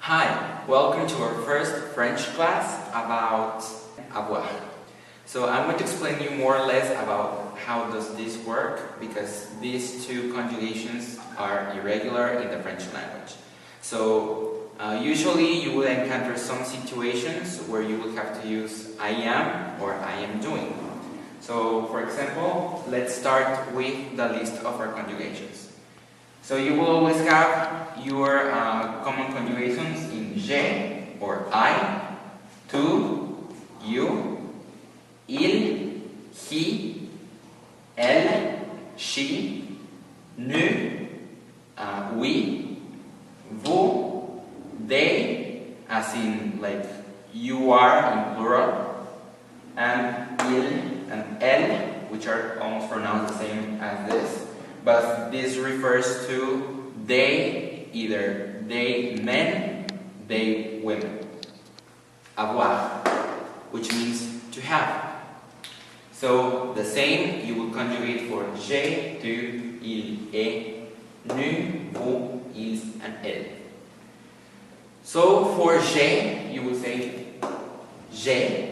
Hi, welcome to our first French class about avoir. So I'm going to explain you more or less about how does this work, because these two conjugations are irregular in the French language. So usually you will encounter some situations where you will have to use I am or I am doing. So for example, let's start with the list of our conjugations. So you will always have your common conjugations in je or I, tu, you, il, he, elle, she, nous, we, vous, they, as in like you are in plural, and il and elle, which are almost pronounced the same as this. But this refers to they, either they men, they women. Avoir, which means to have. So the same you will conjugate for je, tu, il, et, nous, vous, ils, and elle. So for je, you will say je.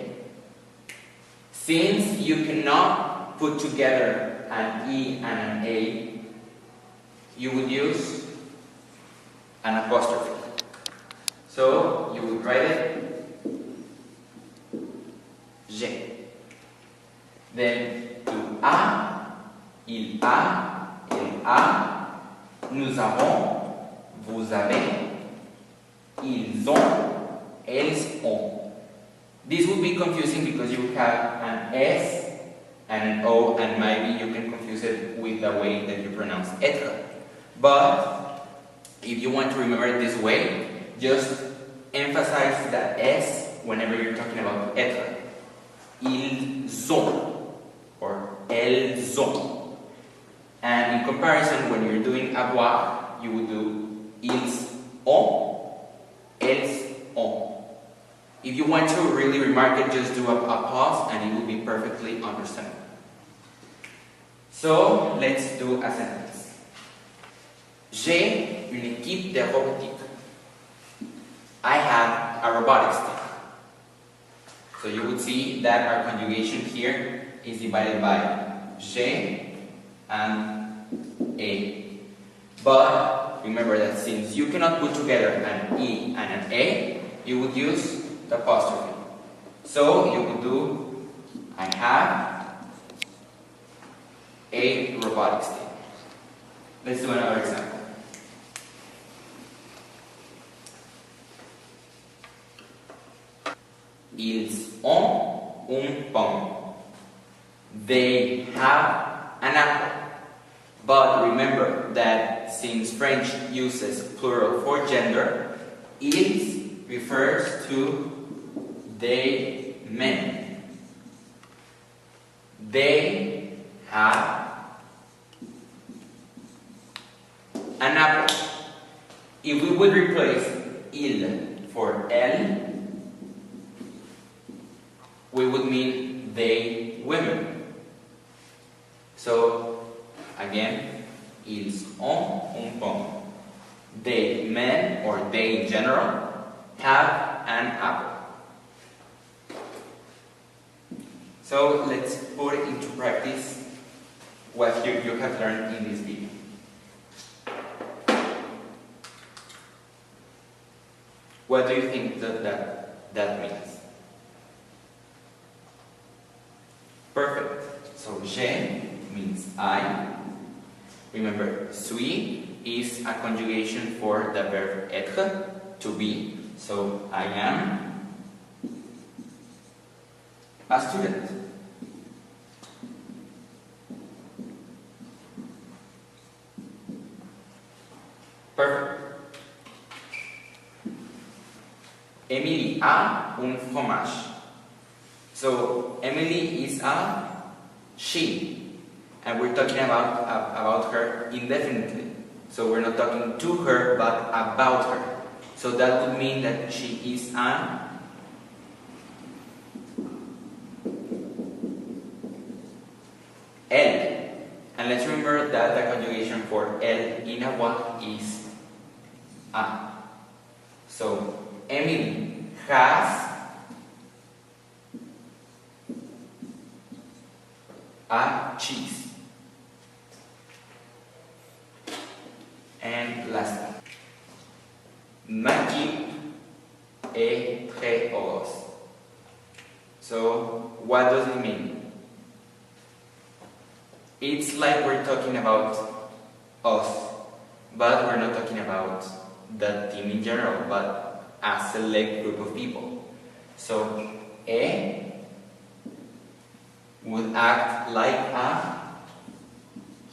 Since you cannot put together an E and an A, you would use an apostrophe. So you would write it je. Then tu as, il a, elle a, nous avons, vous avez, ils ont, elles ont. This would be confusing because you have an S and an O, and maybe you can confuse it with the way that you pronounce être. But if you want to remember it this way, just emphasize the S whenever you're talking about être. Ils ont or elles ont. And in comparison, when you're doing avoir, you would do ils ont, elles ont. If you want to really remark it, just do a pause and it will be perfectly understandable. So, let's do a sentence. J'ai une équipe de robotique. I have a robotics team. So you would see that our conjugation here is divided by j'ai and a. But remember that since you cannot put together an E and an A, you would use the apostrophe. So you would do I have a robotics team. Let's do another example. Ils ont un pomme. They have an apple. But remember that since French uses plural for gender, ils refers to they men. They have an apple. If we would replace il for elle, we would mean they women. So again, ils ont un pomme. They men, or they in general, have an apple. So let's put into practice what you have learned in this video. What do you think that means? Perfect. So je means I. Remember, suis is a conjugation for the verb être, to be. So I am a student. Perfect. Emily a un fromage. So Emily is a she, and we're talking about her indefinitely. So we're not talking to her, but about her. So that would mean that she is an elle. And let's remember that the conjugation for elle in avoir is a. So Emily has a cheese. And last, Maggie est très heureuse. So what does it mean? It's like we're talking about us, but we're not talking about the team in general, but a select group of people. So E would act like a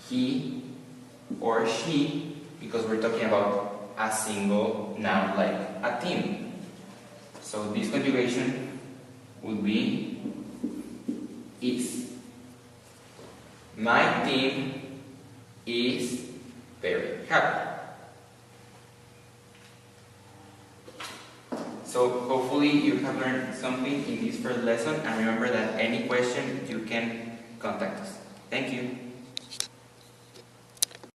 he or she, because we're talking about a single noun like a team. So this conjugation would be is. My team is very happy. So hopefully you have learned something in this first lesson, and remember that any question you can contact us. Thank you.